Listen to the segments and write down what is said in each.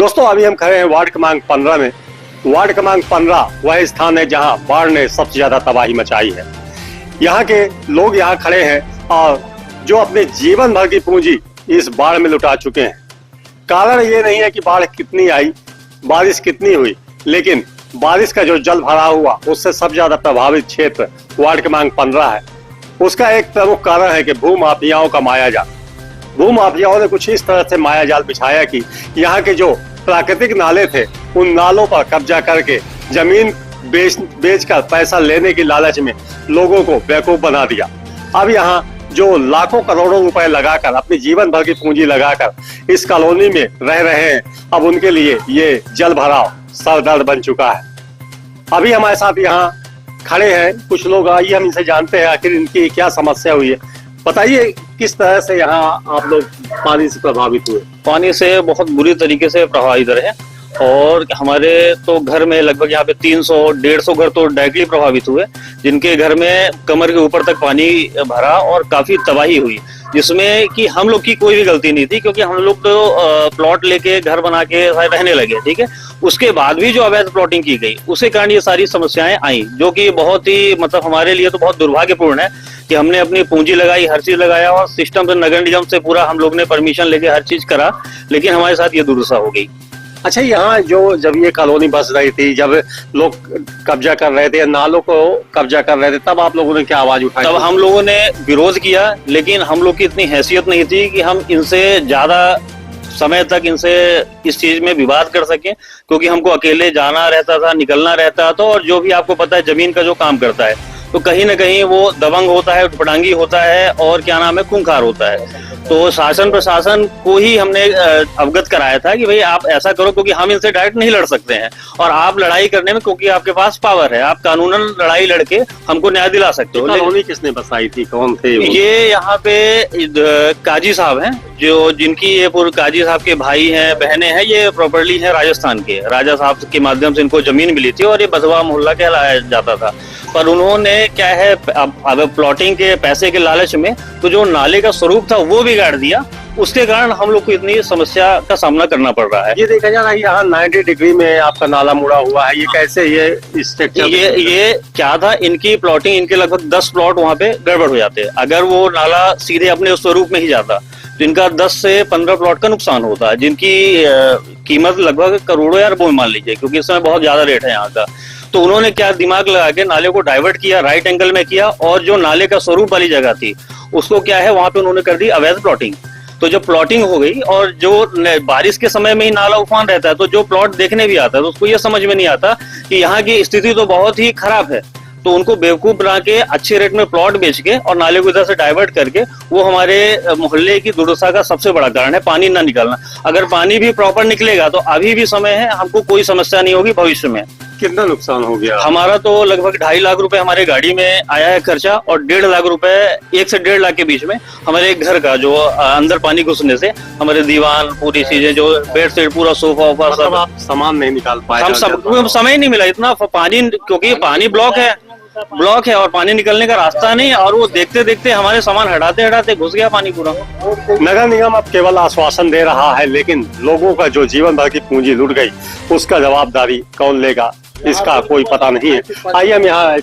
दोस्तों अभी हम खड़े हैं वार्ड क्रमांक 15 में। वार्ड क्रमांक 15 वह स्थान है जहां बाढ़ ने सबसे ज्यादा तबाही मचाई है। यहाँ के लोग यहाँ खड़े हैं और जो अपने जीवन भर की पूंजी इस बाढ़ में लुटा चुके हैं। कारण ये नहीं है कि बाढ़ कितनी आई, बारिश कितनी हुई, लेकिन बारिश का जो जल भरा हुआ उससे सबसे ज्यादा प्रभावित क्षेत्र वार्ड क्रमांक 15 है। उसका एक प्रमुख कारण है कि भूमाफियाओं का मायाजाल। भूमाफियाओं ने कुछ इस तरह से मायाजाल बिछाया कि यहाँ के जो प्राकृतिक नाले थे उन नालों पर कब्जा करके जमीन बेचकर पैसा लेने की लालच में लोगों को बेवकूफ बना दिया। अब यहाँ जो लाखों करोड़ों रुपए लगाकर अपनी जीवन भर की पूंजी लगाकर इस कॉलोनी में रह रहे हैं, अब उनके लिए ये जल भराव सरदर्द बन चुका है। अभी हमारे साथ यहाँ खड़े हैं कुछ लोग, आइए हम इनसे जानते हैं आखिर इनकी क्या समस्या हुई है। बताइए किस तरह से यहाँ आप लोग पानी से प्रभावित हुए? पानी से बहुत बुरी तरीके से प्रभावित रहे और हमारे तो घर में लगभग यहाँ पे 300-150 घर तो डायरेक्टली प्रभावित हुए, जिनके घर में कमर के ऊपर तक पानी भरा और काफी तबाही हुई, जिसमें कि हम लोग की कोई भी गलती नहीं थी, क्योंकि हम लोग तो प्लॉट लेके घर बना के रहने लगे। ठीक है, उसके बाद भी जो अवैध प्लॉटिंग की गई उसके कारण ये सारी समस्याएं आई, जो कि बहुत ही मतलब हमारे लिए तो बहुत दुर्भाग्यपूर्ण है कि हमने अपनी पूंजी लगाई, हर चीज लगाया और सिस्टम से नगर निगम से पूरा हम लोग ने परमिशन लेके हर चीज करा, लेकिन हमारे साथ ये दुर्दशा हो गई। अच्छा, यहाँ जो जब ये कॉलोनी बस रही थी, जब लोग कब्जा कर रहे थे, नालों को कब्जा कर रहे थे, तब आप लोगों ने क्या आवाज उठाई? तब हम लोगों ने विरोध किया, लेकिन हम लोग की इतनी हैसियत नहीं थी कि हम इनसे ज्यादा समय तक इनसे इस चीज में विवाद कर सके, क्योंकि हमको अकेले जाना रहता था, निकलना रहता था, और जो भी आपको पता है जमीन का जो काम करता है तो कहीं ना कहीं वो दबंग होता है, उठपटांगी होता है और क्या नाम है, खूंखार होता है। तो शासन प्रशासन को ही हमने अवगत कराया था कि भाई आप ऐसा करो, क्योंकि हम इनसे डायरेक्ट नहीं लड़ सकते हैं और आप लड़ाई करने में, क्योंकि आपके पास पावर है, आप कानूनन लड़ाई लड़के हमको न्याय दिला सकते हो। कॉलोनी किसने बसाई थी, कौन थे वो? ये यहाँ पे काजी साहब हैं, जो जिनकी ये पूर्व काजी साहब के भाई हैं, बहनें हैं। ये प्रॉपर्ली है राजस्थान के, राजा साहब के माध्यम से इनको जमीन मिली थी और ये बसवा मोहल्ला कहलाया जाता था। पर उन्होंने क्या है, अब प्लॉटिंग के पैसे के लालच में तो जो नाले का स्वरूप था वो बिगाड़ दिया, उसके कारण हम लोग को इतनी समस्या का सामना करना पड़ रहा है। ये देखा जा रहा है यहाँ 90 डिग्री में आपका नाला मुड़ा हुआ है, ये कैसे ये स्ट्रक्चर? ये क्या था, इनकी प्लॉटिंग, इनके लगभग 10 प्लॉट वहाँ पे गड़बड़ हो जाते। अगर वो नाला सीधे अपने स्वरूप में ही जाता तो इनका 10 से 15 प्लॉट का नुकसान होता है, जिनकी कीमत लगभग करोड़ों या अरबों में मान लीजिए, क्योंकि इस समय बहुत ज्यादा रेट है यहाँ का। तो उन्होंने क्या दिमाग लगा के नाले को डाइवर्ट किया, राइट एंगल में किया, और जो नाले का स्वरूप वाली जगह थी उसको क्या है, वहां पे उन्होंने कर दी अवैध प्लॉटिंग। तो जब प्लॉटिंग हो गई और जो बारिश के समय में ही नाला उफान रहता है, तो जो प्लॉट देखने भी आता है तो उसको ये समझ में नहीं आता कि यहाँ की स्थिति तो बहुत ही खराब है, तो उनको बेवकूफ बना के अच्छे रेट में प्लॉट बेच के और नाले को इधर से डाइवर्ट करके, वो हमारे मोहल्ले की दुर्दशा का सबसे बड़ा कारण है, पानी ना निकलना। अगर पानी भी प्रॉपर निकलेगा तो अभी भी समय है, हमको कोई समस्या नहीं होगी भविष्य में। कितना नुकसान हो गया? हमारा तो लगभग 2.5 लाख रुपए हमारे गाड़ी में आया है खर्चा, और 1.5 लाख रुपए, 1 से 1.5 लाख के बीच में हमारे घर का, जो अंदर पानी घुसने से हमारे दीवान, पूरी चीजें, जो बेड सेट, पूरा सोफा वोफा, सब आप सामान नहीं निकाल पाए? हम सब समय नहीं मिला इतना पानी, क्योंकि पानी ब्लॉक है और पानी निकलने का रास्ता नहीं, और वो देखते देखते हमारे सामान हटाते हटाते घुस गया पानी पूरा। नगर निगम अब केवल आश्वासन दे रहा है, लेकिन लोगों का जो जीवन भर की पूंजी लुट गई उसका जवाबदारी कौन लेगा, इसका कोई पता नहीं है। आइए हम यहाँ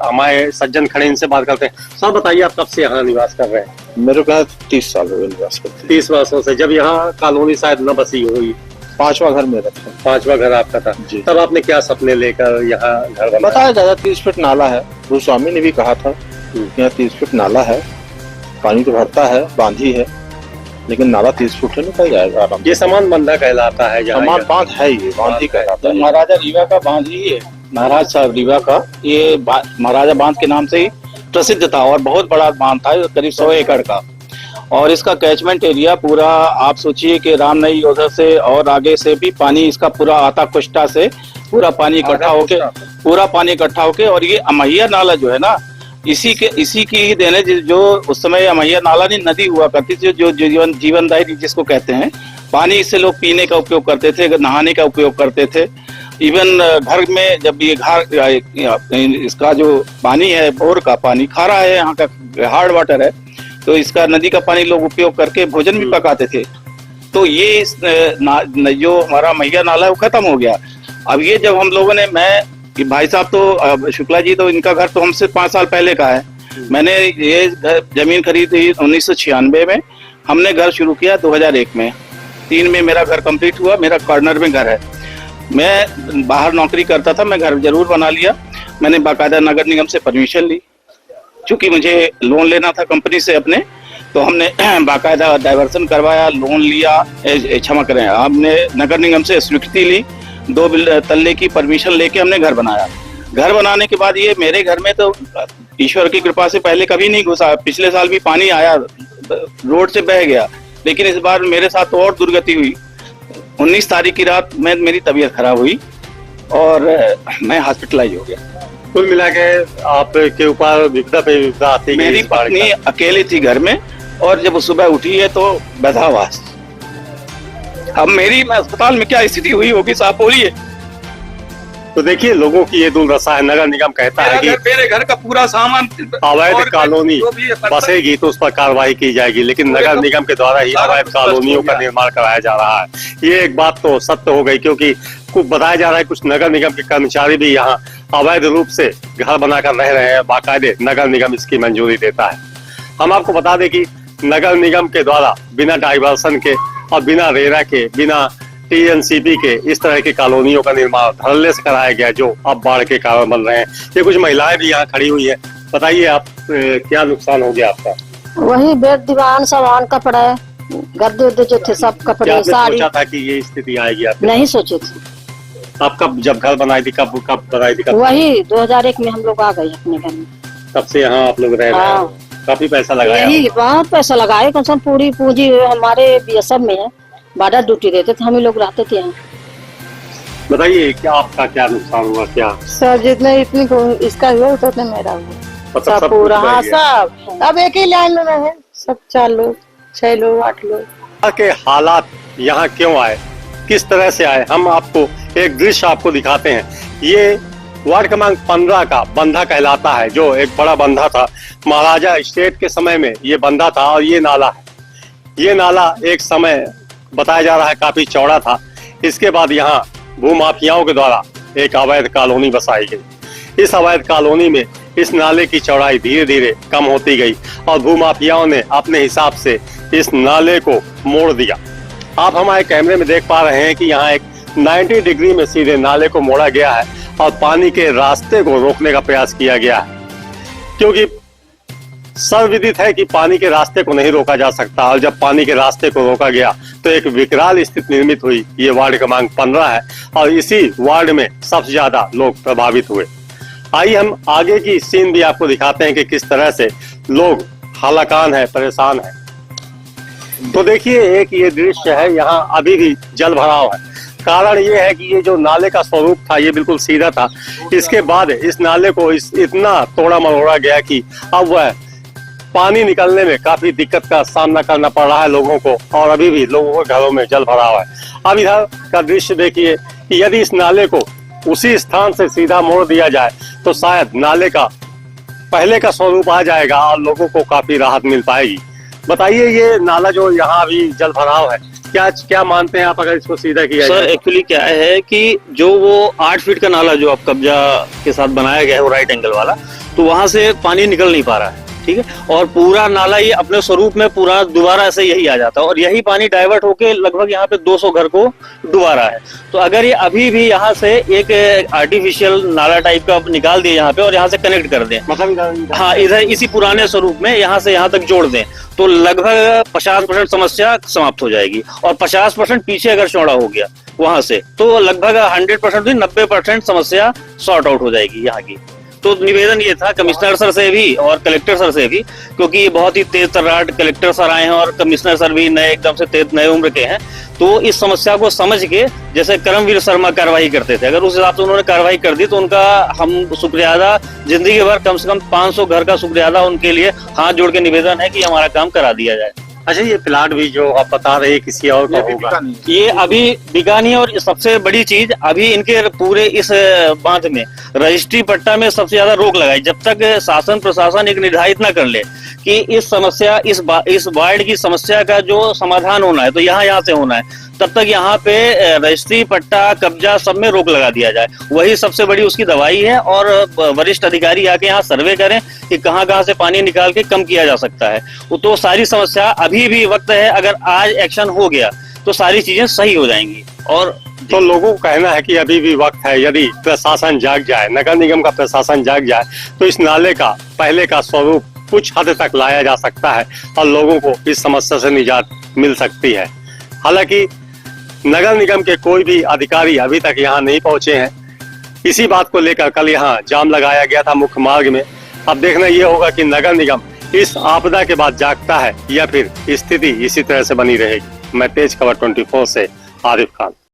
हमारे सज्जन खड़े, इनसे बात करते हैं। सर बताइए, आप कब से यहाँ निवास कर रहे हैं? मेरे को 30 साल हो गए निवास करते। 30 वर्षों से। जब यहाँ कॉलोनी शायद न बसी हुई? 5वां घर मेरा था। 5वां घर आपका था? तब आपने क्या सपने लेकर यहाँ घर बनाया? बताया ज्यादा 30 फीट नाला है, भूस्वामी ने भी कहा था यहाँ 30 फीट नाला है, पानी तो भरता है, बांधी है, लेकिन नाला 30 फुट है, निकल जाएगा आराम। ये समान बंधा कहलाता है? समान बांध है, ये बांध ही कहलाता है। महाराजा रीवा का बांध ही है, महाराज साहब रीवा का, ये महाराजा बांध के नाम से ही प्रसिद्ध था और बहुत बड़ा बांध था, करीब 100 एकड़ का। और इसका कैचमेंट एरिया पूरा, आप सोचिए कि रामनई उधर से और आगे से भी पानी इसका पूरा आता, कुष्टा से पूरा पानी इकट्ठा होके, और ये अमैया नाला जो है ना, इसी की ही देन है, जो उस समय अमैया नाला नहीं, नदी हुआ करती थी, जो जीवनदायी जिसको कहते हैं। पानी इससे लोग पीने का उपयोग करते थे, नहाने का उपयोग करते थे। इवन घर में जब ये घर, इसका जो पानी है, बोर का पानी खारा है, यहाँ का हार्ड वाटर है, तो इसका नदी का पानी लोग उपयोग करके भोजन भी पकाते थे। तो ये जो हमारा मैया नाला है वो खत्म हो गया। अब ये जब हम लोगों ने, मैं भाई साहब तो शुक्ला जी तो इनका घर तो हमसे 5 साल पहले का है। मैंने ये जमीन खरीदी 1996 में, हमने घर शुरू किया 2001 में। 3 में मेरा घर कंप्लीट हुआ, मेरा कॉर्नर में घर है। मैं बाहर नौकरी करता था, मैं घर जरूर बना लिया। मैंने बाकायदा नगर निगम से परमिशन ली, चूंकि मुझे लोन लेना था कंपनी से अपने, तो हमने बाकायदा डाइवर्सन करवाया, लोन लिया, क्षमा करें, हमने नगर निगम से स्वीकृति ली, 2 तल्ले की परमिशन लेके हमने घर बनाया। घर बनाने के बाद ये मेरे घर में तो ईश्वर की कृपा से पहले कभी नहीं घुसा। पिछले साल भी पानी आया, रोड से बह गया, लेकिन इस बार मेरे साथ तो और दुर्गति हुई। 19 तारीख की रात में मेरी तबीयत खराब हुई और मैं हॉस्पिटलाइज हो गया। कुल मिला के आपके ऊपर विपदा पे विपदा आती गई। मेरी पत्नी अकेली थी घर में, और जब सुबह उठी है तो बधावास। अब मेरी अस्पताल में क्या स्थिति हुई होगी साहब बोलिए। तो देखिए, लोगों की ये दुर्दशा है। नगर निगम कहता है कि मेरे घर का पूरा सामान अवैध कॉलोनी बसेगी तो उस पर कार्रवाई की जाएगी, लेकिन नगर निगम के द्वारा ही अवैध कॉलोनियों का निर्माण कराया जा रहा है। ये एक बात तो सत्य हो गई, क्योंकि कुछ बताया जा रहा है कुछ नगर निगम के कर्मचारी भी यहाँ अवैध रूप से घर बनाकर रह रहे हैं। बाकायदे नगर निगम इसकी मंजूरी देता है। हम आपको बता दें कि नगर निगम के द्वारा बिना डाइवर्सन के और बिना रेरा के, बिना टीएनसीपी के इस तरह की कॉलोनियों का निर्माण धड़ल्ले से कराया गया, जो अब बाढ़ के कारण बन रहे हैं। ये कुछ महिलाएं भी यहाँ खड़ी हुई है। बताइए आप, क्या नुकसान हो गया आपका? वही बेड दीवान सामान कपड़े गद्दे उद्दे जो थे सब क्या कपड़े आपने साड़ी। सोचा था कि ये स्थिति आएगी? आप नहीं सोचे थे। आप कब जब घर बनाई थी, कब बनाई थी? वही 2001 में हम लोग आ गए अपने घर में। तब से यहाँ आप लोग रह रहे हैं। काफी पैसा लगाया। यही बहुत पैसा लगाए, कम से कम पूरी पूंजी हमारे बीएसएफ में है, बॉर्डर ड्यूटी देते थे, हम ही लोग रहते थे यहाँ। बताइए, क्या आपका क्या नुकसान हुआ? क्या सर जितने इतनी इसका हुआ उतना मेरा हुआ मतलब सब पूरा। हाँ सब अब एक ही लाइन में है, सब 4 लोग 6 लोग 8 लोग। के हालात यहाँ क्यों आए, किस तरह से आए, हम आपको एक दृश्य आपको दिखाते हैं। ये वार्ड क्रमांक 15 का बंधा कहलाता है, जो एक बड़ा बंधा था। महाराजा स्टेट के समय में ये बंधा था, और ये नाला है। ये नाला एक समय बताया जा रहा है काफी चौड़ा था। इसके बाद यहाँ भूमाफियाओं के द्वारा एक अवैध कॉलोनी बसाई गई। इस अवैध कॉलोनी में इस नाले की चौड़ाई धीरे धीरे कम होती गई, और भूमाफियाओं ने अपने हिसाब से इस नाले को मोड़ दिया। आप हमारे कैमरे में देख पा रहे हैं कि यहाँ एक 90 डिग्री में सीधे नाले को मोड़ा गया है, और पानी के रास्ते को रोकने का प्रयास किया गया है, क्योंकि सर्वविदित है कि पानी के रास्ते को नहीं रोका जा सकता। और जब पानी के रास्ते को रोका गया तो एक विकराल स्थिति निर्मित हुई। ये वार्ड क्रमांक 15 है, और इसी वार्ड में सबसे ज्यादा लोग प्रभावित हुए। आइए हम आगे की सीन भी आपको दिखाते हैं कि किस तरह से लोग हालाकान है, परेशान है। तो देखिए, एक ये दृश्य है, यहाँ अभी भी जल भराव है। कारण ये है कि ये जो नाले का स्वरूप था ये बिल्कुल सीधा था। इसके बाद इस नाले को इतना तोड़ा मरोड़ा गया कि अब वह पानी निकलने में काफी दिक्कत का सामना करना पड़ रहा है लोगों को, और अभी भी लोगों के घरों में जल भराव है। अब इधर का दृश्य देखिए कि यदि इस नाले को उसी स्थान से सीधा मोड़ दिया जाए तो शायद नाले का पहले का स्वरूप आ जाएगा और लोगों को काफी राहत मिल पाएगी। बताइए, ये नाला जो यहाँ अभी जल भराव है, क्या मानते हैं आप अगर इसको सीधा किया जाए? सर एक्चुअली क्या है कि जो वो 8 फीट का नाला जो अब कब्जा के साथ बनाया गया है, वो राइट एंगल वाला, तो वहां से पानी निकल नहीं पा रहा है, ठीक है। और पूरा नाला ये अपने स्वरूप में पूरा दोबारा ऐसे यही आ जाता है, और यही पानी डाइवर्ट होके लगभग यहाँ पे 200 घर को डुबा रहा है। तो अगर ये अभी भी यहाँ से एक आर्टिफिशियल नाला टाइप का निकाल दिए यहाँ पे और यहाँ से कनेक्ट कर दें, मतलब हाँ इधर इसी पुराने स्वरूप में यहाँ से यहाँ तक जोड़ दें, तो लगभग 50% समस्या समाप्त हो जाएगी। और 50% पीछे अगर चौड़ा हो गया वहां से, तो लगभग 100% भी 90% समस्या सॉर्ट आउट हो जाएगी यहाँ की। तो निवेदन ये था कमिश्नर सर से भी और कलेक्टर सर से भी, क्योंकि ये बहुत ही तेज तर्राट कलेक्टर सर आए हैं और कमिश्नर सर भी नए एकदम से तेज नए उम्र के हैं, तो इस समस्या को समझ के जैसे करमवीर शर्मा कार्रवाई करते थे, अगर उस हिसाब से उन्होंने कार्रवाई कर दी तो उनका हम शुक्रिया अदा, जिंदगी भर कम से कम 500 घर का शुक्रिया अदा उनके लिए हाथ जोड़ के निवेदन है कि हमारा काम करा दिया जाए। अच्छा, ये प्लाट भी जो आप बता रहे हैं किसी और का ये भी होगा? बिका नहीं है। ये अभी बिका नहीं है। और सबसे बड़ी चीज, अभी इनके पूरे इस बांध में रजिस्ट्री पट्टा में सबसे ज्यादा रोक लगाई। जब तक शासन प्रशासन एक निर्धारित न कर ले कि इस समस्या, इस वार्ड की समस्या का जो समाधान होना है तो यहाँ से होना है, तब तक यहाँ पे रजिस्ट्री पट्टा कब्जा सब में रोक लगा दिया जाए। वही सबसे बड़ी उसकी दवाई है। और वरिष्ठ अधिकारी आके यहाँ सर्वे करें कि कहाँ कहाँ से पानी निकाल के कम किया जा सकता है। तो सारी समस्या, अभी भी वक्त है, अगर आज एक्शन हो गया तो सारी चीजें सही हो जाएंगी। और तो लोगों को कहना है कि अभी भी वक्त है, यदि प्रशासन जाग जाए, नगर निगम का प्रशासन जाग जाए, तो इस नाले का पहले का स्वरूप कुछ हद तक लाया जा सकता है और लोगों को इस समस्या से निजात मिल सकती है। हालांकि नगर निगम के कोई भी अधिकारी अभी तक यहाँ नहीं पहुंचे हैं। इसी बात को लेकर कल यहाँ जाम लगाया गया था मुख्य मार्ग में। अब देखना ये होगा कि नगर निगम इस आपदा के बाद जागता है या फिर स्थिति इसी तरह से बनी रहेगी। मैं तेज खबर 24 से आरिफ खान।